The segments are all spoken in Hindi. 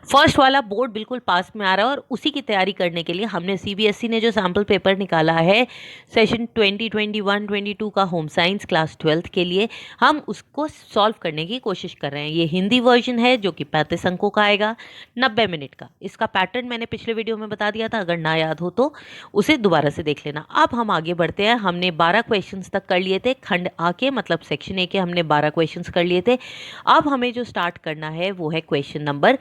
फर्स्ट वाला बोर्ड बिल्कुल पास में आ रहा है और उसी की तैयारी करने के लिए हमने सीबीएसई ने जो सैम्पल पेपर निकाला है सेशन 2021-22 का होम साइंस क्लास 12th के लिए, हम उसको सॉल्व करने की कोशिश कर रहे हैं। ये हिंदी वर्जन है जो कि 35 अंकों का आएगा, 90 मिनट का। इसका पैटर्न मैंने पिछले वीडियो में बता दिया था, अगर ना याद हो तो उसे दोबारा से देख लेना। अब हम आगे बढ़ते हैं। हमने 12 क्वेश्चंस तक कर लिए थे, खंड आ के मतलब सेक्शन ए के हमने 12 क्वेश्चंस कर लिए थे। अब हमें जो स्टार्ट करना है वो है क्वेश्चन नंबर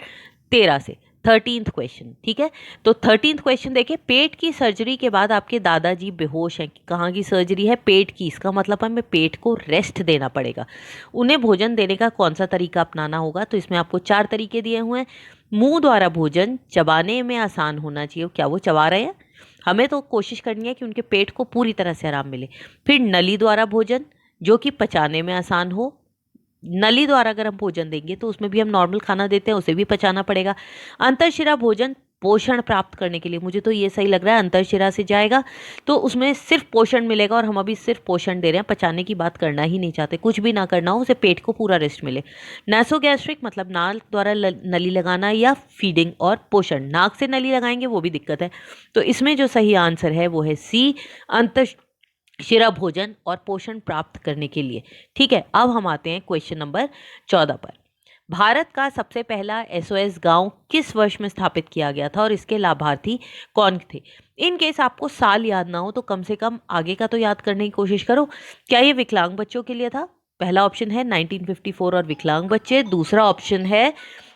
13 से 13th क्वेश्चन। ठीक है, तो 13th क्वेश्चन देखिए, पेट की सर्जरी के बाद आपके दादाजी बेहोश हैं। कहाँ की सर्जरी है? पेट की। इसका मतलब हमें पेट को रेस्ट देना पड़ेगा। उन्हें भोजन देने का कौन सा तरीका अपनाना होगा? तो इसमें आपको 4 तरीके दिए हुए हैं। मुंह द्वारा भोजन, चबाने में आसान होना चाहिए। क्या वो चबा रहे हैं? हमें तो कोशिश करनी है कि उनके पेट को पूरी तरह से आराम मिले। फिर नली द्वारा भोजन, जो कि पचाने में आसान हो। नली द्वारा अगर हम भोजन देंगे तो उसमें भी हम नॉर्मल खाना देते हैं, उसे भी पचाना पड़ेगा। अंतरशिरा भोजन, पोषण प्राप्त करने के लिए। मुझे तो ये सही लग रहा है, अंतरशिरा से जाएगा तो उसमें सिर्फ पोषण मिलेगा, और हम अभी सिर्फ पोषण दे रहे हैं, पचाने की बात करना ही नहीं चाहते। कुछ भी ना करना हो, उसे पेट को पूरा रेस्ट मिले। नासोगैस्ट्रिक मतलब नाक द्वारा नली लगाना या फीडिंग और पोषण। नाक से नली लगाएंगे वो भी दिक्कत है। तो इसमें जो सही आंसर है वो है सी, अंतर शिरा भोजन और पोषण प्राप्त करने के लिए। ठीक है, अब हम आते हैं क्वेश्चन नंबर 14 पर। भारत का सबसे पहला एसओएस गांव किस वर्ष में स्थापित किया गया था और इसके लाभार्थी कौन थे? इन केस आपको साल याद ना हो तो कम से कम आगे का तो याद करने की कोशिश करो। क्या ये विकलांग बच्चों के लिए था? पहला ऑप्शन है 1954 और विकलांग बच्चे। दूसरा ऑप्शन है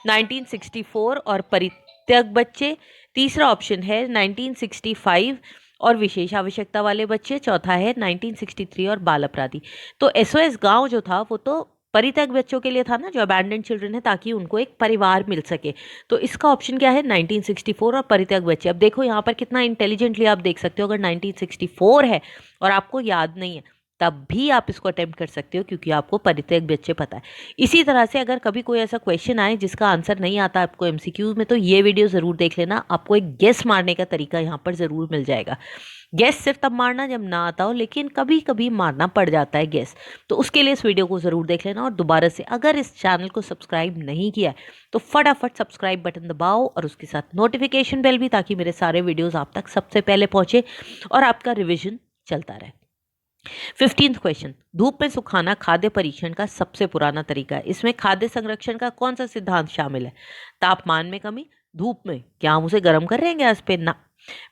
1964 और परित्यक्त बच्चे। तीसरा ऑप्शन है 1965 और विशेष आवश्यकता वाले बच्चे। चौथा है 1963 और बाल अपराधी। तो एसओएस गांव जो था वो तो परित्यक्त बच्चों के लिए था ना, जो अबैंडन चिल्ड्रन है, ताकि उनको एक परिवार मिल सके। तो इसका ऑप्शन क्या है? 1964 और परित्यक्त बच्चे। अब देखो यहाँ पर कितना इंटेलिजेंटली आप देख सकते हो। अगर 1964 है और आपको याद नहीं है तब भी आप इसको अटेम्प्ट कर सकते हो, क्योंकि आपको परित्यक्त बच्चे पता है। इसी तरह से अगर कभी कोई ऐसा क्वेश्चन आए जिसका आंसर नहीं आता आपको एमसीक्यू में, तो ये वीडियो ज़रूर देख लेना। आपको एक गेस मारने का तरीका यहाँ पर ज़रूर मिल जाएगा। गैस सिर्फ तब मारना जब ना आता हो, लेकिन कभी कभी मारना पड़ जाता है गैस। तो उसके लिए इस वीडियो को ज़रूर देख लेना। और दोबारा से अगर इस चैनल को सब्सक्राइब नहीं किया है तो फटाफट सब्सक्राइब बटन दबाओ और उसके साथ नोटिफिकेशन बेल भी, ताकि मेरे सारे वीडियोज़ आप तक सबसे पहले पहुँचे और आपका रिविजन चलता रहे। 15th क्वेश्चन, धूप में सुखाना खाद्य परीक्षण का सबसे पुराना तरीका है। इसमें खाद्य संरक्षण का कौन सा सिद्धांत शामिल है? तापमान में कमी। धूप में क्या हम उसे गर्म कर रहे हैं गैस पे? ना।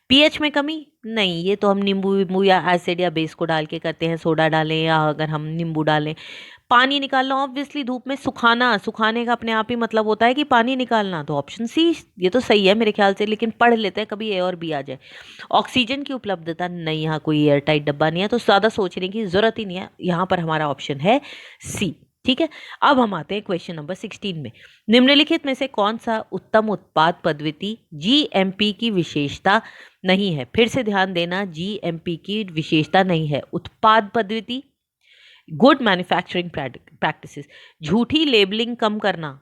पीएच में कमी? नहीं, ये तो हम नींबू वींबू या एसिड या बेस को डाल के करते हैं, सोडा डालें या अगर हम नींबू डालें। पानी निकालना, ऑब्वियसली धूप में सुखाना, सुखाने का अपने आप ही मतलब होता है कि पानी निकालना। तो ऑप्शन सी ये तो सही है मेरे ख्याल से, लेकिन पढ़ लेते हैं, कभी ए और बी आ जाए। ऑक्सीजन की उपलब्धता, नहीं, यहाँ कोई एयर टाइट डब्बा नहीं है, तो ज़्यादा सोचने की जरूरत ही नहीं है। यहाँ पर हमारा ऑप्शन है सी। ठीक है, अब हम आते हैं क्वेश्चन नंबर 16 में। निम्नलिखित में से कौन सा उत्तम उत्पाद पद्धति जीएमपी की विशेषता नहीं है? फिर से ध्यान देना, जीएमपी की विशेषता नहीं है। उत्पाद पद्धति, गुड मैन्युफैक्चरिंग प्रैक्टिसेस, झूठी लेबलिंग कम करना,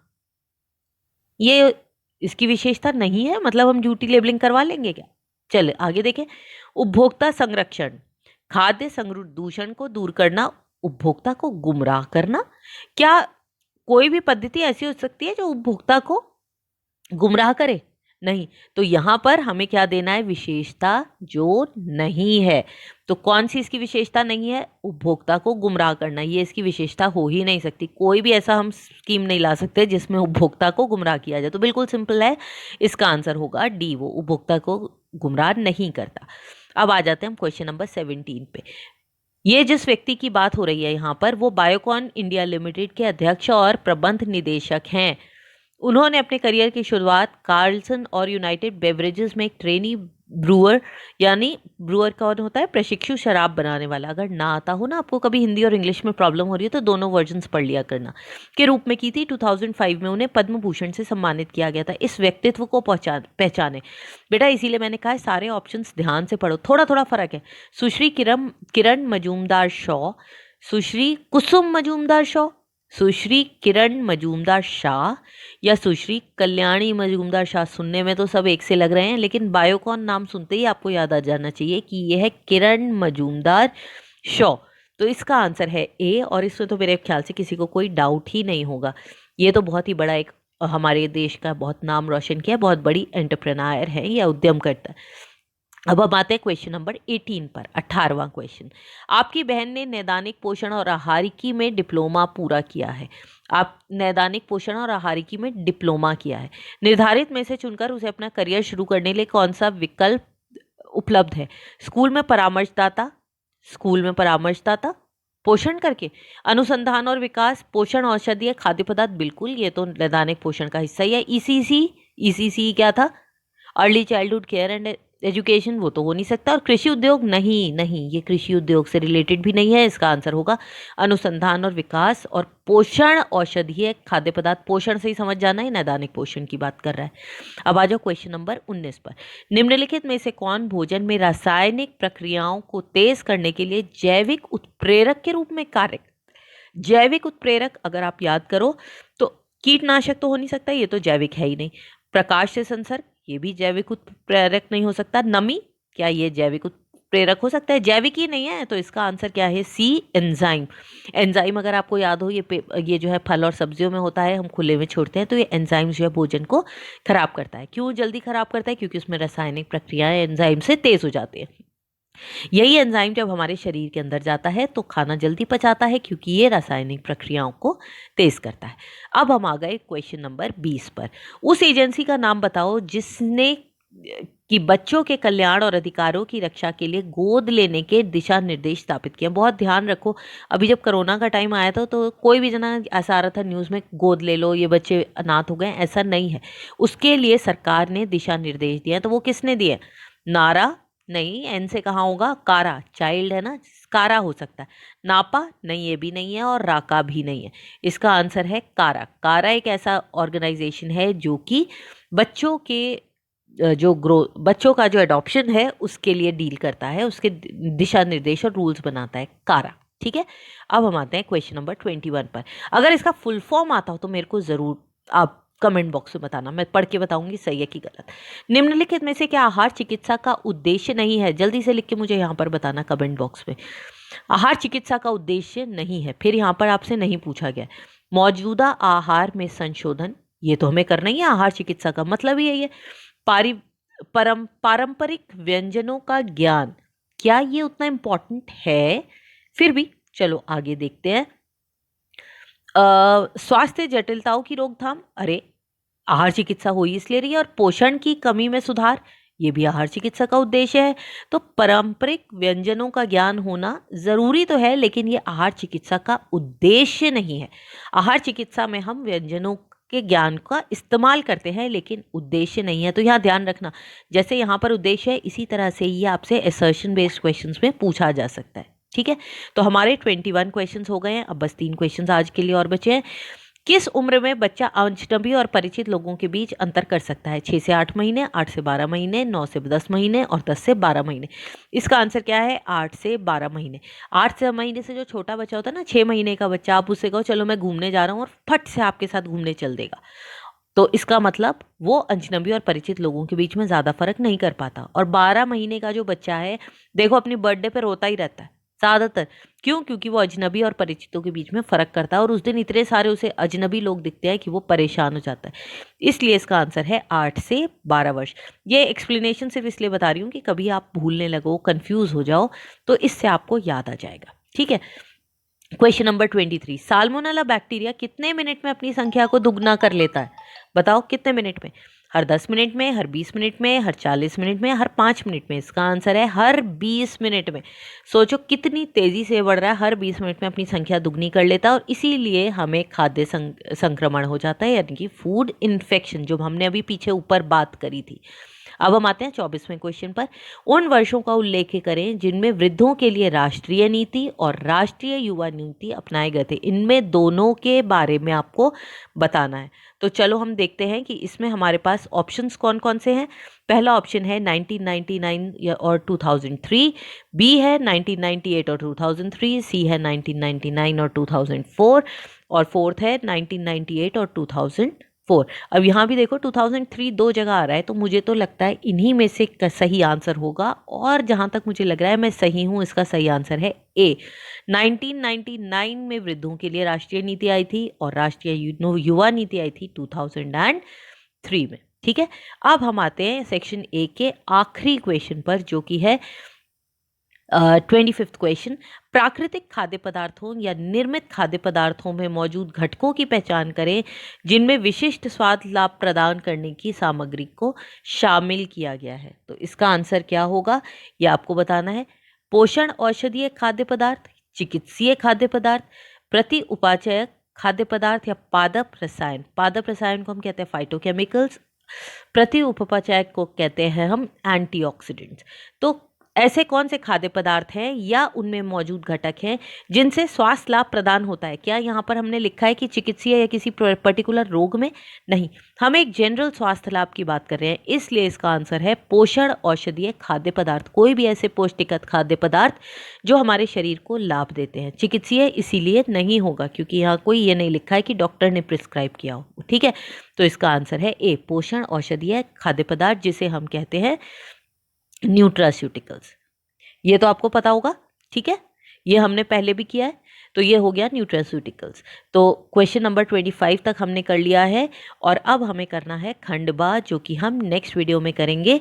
ये इसकी विशेषता नहीं है। मतलब हम झूठी लेबलिंग करवा लेंगे क्या? चले आगे देखें। उपभोक्ता संरक्षण, खाद्य दूषण को दूर करना, उपभोक्ता को गुमराह करना। क्या कोई भी पद्धति ऐसी हो सकती है जो उपभोक्ता को गुमराह करे? नहीं। तो यहाँ पर हमें क्या देना है? विशेषता जो नहीं है। तो कौन सी इसकी विशेषता नहीं है? उपभोक्ता को गुमराह करना, ये इसकी विशेषता हो ही नहीं सकती। कोई भी ऐसा हम स्कीम नहीं ला सकते जिसमें उपभोक्ता को गुमराह किया जाए। तो बिल्कुल सिंपल है, इसका आंसर होगा डी, वो उपभोक्ता को गुमराह नहीं करता। अब आ जाते हैं हम क्वेश्चन नंबर 17 पे। ये जिस व्यक्ति की बात हो रही है यहाँ पर, वो बायोकॉन इंडिया लिमिटेड के अध्यक्ष और प्रबंध निदेशक हैं। उन्होंने अपने करियर की शुरुआत कार्लसन और यूनाइटेड बेवरेजेस में एक ट्रेनी ब्रूअर, यानी ब्रूअर कौन होता है? प्रशिक्षु शराब बनाने वाला। अगर ना आता हो ना आपको, कभी हिंदी और इंग्लिश में प्रॉब्लम हो रही है तो दोनों वर्जन्स पढ़ लिया करना, के रूप में की थी। 2005 में उन्हें पद्म भूषण से सम्मानित किया गया था। इस व्यक्तित्व को पहचाने बेटा, इसीलिए मैंने कहा है सारे ऑप्शंस ध्यान से पढ़ो, थोड़ा थोड़ा फर्क है। सुश्री किरण मजूमदार शॉ, सुश्री कुसुम मजूमदार शॉ, सुश्री किरण मजूमदार शाह या सुश्री कल्याणी मजूमदार शाह। सुनने में तो सब एक से लग रहे हैं, लेकिन बायोकॉन नाम सुनते ही आपको याद आ जाना चाहिए कि यह है किरण मजूमदार शॉ। तो इसका आंसर है ए, और इसमें तो मेरे ख्याल से किसी को कोई डाउट ही नहीं होगा। ये तो बहुत ही बड़ा एक हमारे देश का बहुत नाम रोशन किया, बहुत बड़ी एंटरप्रेन्योर है या उद्यमकर्ता। अब हम आते हैं क्वेश्चन नंबर 18 पर, 18वां क्वेश्चन। आपकी बहन ने नैदानिक पोषण और आहारिकी में डिप्लोमा पूरा किया है। आप नैदानिक पोषण और आहारिकी में डिप्लोमा किया है। निर्धारित में से चुनकर उसे अपना करियर शुरू करने के लिए कौन सा विकल्प उपलब्ध है? स्कूल में परामर्शदाता, स्कूल में परामर्शदाता, पोषण करके, अनुसंधान और विकास, पोषण औषधीय खाद्य पदार्थ। बिल्कुल, ये तो नैदानिक पोषण का हिस्सा ही है। ईसीसी, ईसीसी क्या था? Early childhood care and education, वो तो हो नहीं सकता। और कृषि उद्योग, नहीं नहीं, ये कृषि उद्योग से रिलेटेड भी नहीं है। इसका आंसर होगा अनुसंधान और विकास और पोषण औषधीय खाद्य पदार्थ। पोषण से ही समझ जाना है, नैदानिक पोषण की बात कर रहा है। अब आ जाओ क्वेश्चन नंबर 19 पर। निम्नलिखित में से कौन भोजन में रासायनिक प्रक्रियाओं को तेज करने के लिए जैविक उत्प्रेरक के रूप में कार्य? जैविक उत्प्रेरक अगर आप याद करो तो कीटनाशक तो हो नहीं सकता, ये तो जैविक है ही नहीं। प्रकाश से संसर्ग, ये भी जैविक उत्प्रेरक नहीं हो सकता। नमी, क्या ये जैविक उत्प्रेरक हो सकता है? जैविक ही नहीं है, तो इसका आंसर क्या है? सी, एंजाइम। एंजाइम अगर आपको याद हो, ये जो है फल और सब्जियों में होता है, हम खुले में छोड़ते हैं, तो ये एंजाइम जो है भोजन को खराब करता है। क्यों जल्दी खराब करता है? क्योंकि उसमें रासायनिक प्रक्रियाएं एंजाइम से तेज हो जाती है। यही एंजाइम जब हमारे शरीर के अंदर जाता है तो खाना जल्दी पचाता है, क्योंकि ये रासायनिक प्रक्रियाओं को तेज करता है। अब हम आ गए क्वेश्चन नंबर 20 पर। उस एजेंसी का नाम बताओ जिसने कि बच्चों के कल्याण और अधिकारों की रक्षा के लिए गोद लेने के दिशा निर्देश स्थापित किए। बहुत ध्यान रखो, अभी जब कोरोना का टाइम आया था तो कोई भी जना ऐसा आ रहा था न्यूज़ में, गोद ले लो, ये बच्चे अनाथ हो गए, ऐसा नहीं है। उसके लिए सरकार ने दिशा निर्देश दिए। तो वो किसने दिए? नारा, नहीं, एन से कहाँ होगा? कारा, चाइल्ड है ना, कारा हो सकता है। नापा, नहीं, ये भी नहीं है। और राका भी नहीं है। इसका आंसर है कारा। कारा एक ऐसा ऑर्गेनाइजेशन है जो कि बच्चों के बच्चों का जो एडॉप्शन है उसके लिए डील करता है, उसके दिशा निर्देश और रूल्स बनाता है कारा। ठीक है, अब हम आते हैं क्वेश्चन नंबर 21 पर। अगर इसका फुल फॉर्म आता हो तो मेरे को ज़रूर आप कमेंट बॉक्स में बताना, मैं पढ़ के बताऊंगी सही है कि गलत। निम्नलिखित में से क्या आहार चिकित्सा का उद्देश्य नहीं है? जल्दी से लिख के मुझे यहाँ पर बताना कमेंट बॉक्स में। आहार चिकित्सा का उद्देश्य नहीं है। फिर यहाँ पर आपसे नहीं पूछा गया। मौजूदा आहार में संशोधन, ये तो हमें करना ही है। आहार चिकित्सा का मतलब ही यही है। पारंपरिक व्यंजनों का ज्ञान, क्या ये उतना इम्पोर्टेंट है? फिर भी चलो आगे देखते हैं। स्वास्थ्य जटिलताओं की रोकथाम, अरे आहार चिकित्सा हो ही इसलिए रही है। और पोषण की कमी में सुधार, ये भी आहार चिकित्सा का उद्देश्य है। तो पारंपरिक व्यंजनों का ज्ञान होना जरूरी तो है, लेकिन ये आहार चिकित्सा का उद्देश्य नहीं है। आहार चिकित्सा में हम व्यंजनों के ज्ञान का इस्तेमाल करते हैं, लेकिन उद्देश्य नहीं है। तो यहाँ ध्यान रखना, जैसे यहाँ पर उद्देश्य है, इसी तरह से ये आपसे असर्शन बेस्ड क्वेश्चंस में पूछा जा सकता है। ठीक है, तो हमारे 21 क्वेश्चंस हो गए हैं। अब बस 3 क्वेश्चंस आज के लिए और बचे हैं। किस उम्र में बच्चा अजनबी और परिचित लोगों के बीच अंतर कर सकता है? 6 से 8 महीने, 8 से 12 महीने, 9 से 10 महीने और 10 से 12 महीने। इसका आंसर क्या है? 8 से 12 महीने। 8 से महीने से जो छोटा बच्चा होता है ना, 6 महीने का बच्चा, आप उससे कहो चलो मैं घूमने जा रहा हूँ, और फट से आपके साथ घूमने चल देगा, तो इसका मतलब वो अजनबी और परिचित लोगों के बीच में ज़्यादा फर्क नहीं कर पाता। और 12 महीने का जो बच्चा है, देखो अपनी बर्थडे पे रोता ही रहता है ज़्यादातर। क्यों? क्योंकि वो अजनबी और परिचितों के बीच में फ़र्क करता है, और उस दिन इतने सारे उसे अजनबी लोग दिखते हैं कि वो परेशान हो जाता है। इसलिए इसका आंसर है 8 से 12 वर्ष। ये एक्सप्लेनेशन सिर्फ इसलिए बता रही हूँ कि कभी आप भूलने लगो, कंफ्यूज हो जाओ, तो इससे आपको याद आ जाएगा। ठीक है, क्वेश्चन नंबर 23। साल्मोनेला बैक्टीरिया कितने मिनट में अपनी संख्या को दुगना कर लेता है? बताओ कितने मिनट में? हर 10 मिनट में, हर 20 मिनट में, हर 40 मिनट में, हर 5 मिनट में? इसका आंसर है हर 20 मिनट में। सोचो कितनी तेजी से बढ़ रहा है, हर 20 मिनट में अपनी संख्या दुगनी कर लेता है, और इसीलिए हमें खाद्य संक्रमण हो जाता है, यानी कि फूड इन्फेक्शन, जो हमने अभी पीछे ऊपर बात करी थी। अब हम आते हैं 24वें क्वेश्चन पर। उन वर्षों का उल्लेख करें जिनमें वृद्धों के लिए राष्ट्रीय नीति और राष्ट्रीय युवा नीति अपनाए गए थे। इनमें दोनों के बारे में आपको बताना है। तो चलो हम देखते हैं कि इसमें हमारे पास ऑप्शंस कौन कौन से हैं। पहला ऑप्शन है 1999 और 2003, बी है 1998 और 2003, सी है 1999 और 2004, और फोर्थ है 1998 और 2004। 4। अब यहाँ भी देखो 2003 दो जगह आ रहा है, तो मुझे तो लगता है इन्हीं में से सही आंसर होगा, और जहाँ तक मुझे लग रहा है मैं सही हूँ, इसका सही आंसर है ए। 1999 में वृद्धों के लिए राष्ट्रीय नीति आई थी और राष्ट्रीय युवा नीति आई थी 2003 में। ठीक है, अब हम आते हैं सेक्शन ए के आखिरी क्वेश्चन पर, जो कि है 25th क्वेश्चन। प्राकृतिक खाद्य पदार्थों या निर्मित खाद्य पदार्थों में मौजूद घटकों की पहचान करें जिनमें विशिष्ट स्वाद लाभ प्रदान करने की सामग्री को शामिल किया गया है। तो इसका आंसर क्या होगा, ये आपको बताना है। पोषण औषधीय खाद्य पदार्थ, चिकित्सीय खाद्य पदार्थ, प्रति उपाचयक खाद्य पदार्थ या पादप रसायन। पादप रसायन को हम कहते हैं फाइटोकेमिकल्स, प्रति उपपाचयक को कहते हैं हम एंटीऑक्सीडेंट्स। तो ऐसे कौन से खाद्य पदार्थ हैं या उनमें मौजूद घटक हैं जिनसे स्वास्थ्य लाभ प्रदान होता है? क्या यहाँ पर हमने लिखा है कि चिकित्सीय या किसी पर्टिकुलर रोग में? नहीं, हम एक जनरल स्वास्थ्य लाभ की बात कर रहे हैं, इसलिए इसका आंसर है पोषण औषधीय खाद्य पदार्थ। कोई भी ऐसे पौष्टिक खाद्य पदार्थ जो हमारे शरीर को लाभ देते हैं। चिकित्सीय इसीलिए नहीं होगा क्योंकि यहाँ कोई ये नहीं लिखा है कि डॉक्टर ने प्रिस्क्राइब किया हो। ठीक है, तो इसका आंसर है ए, पोषण औषधीय खाद्य पदार्थ, जिसे हम कहते हैं न्यूट्रास्यूटिकल्स। ये तो आपको पता होगा। ठीक है, ये हमने पहले भी किया है, तो ये हो गया न्यूट्रास्यूटिकल्स। तो क्वेश्चन नंबर 25 तक हमने कर लिया है, और अब हमें करना है खंड बा, जो कि हम नेक्स्ट वीडियो में करेंगे।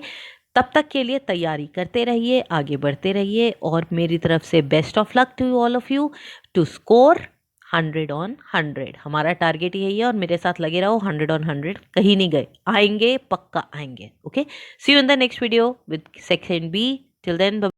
तब तक के लिए तैयारी करते रहिए, आगे बढ़ते रहिए, और मेरी तरफ से best of luck to all of you to score 100 on 100। हमारा टारगेट यही है, और मेरे साथ लगे रहो। 100 on 100 कहीं नहीं गए, आएंगे, पक्का आएंगे। Okay, see you in the next video with section B. Till then.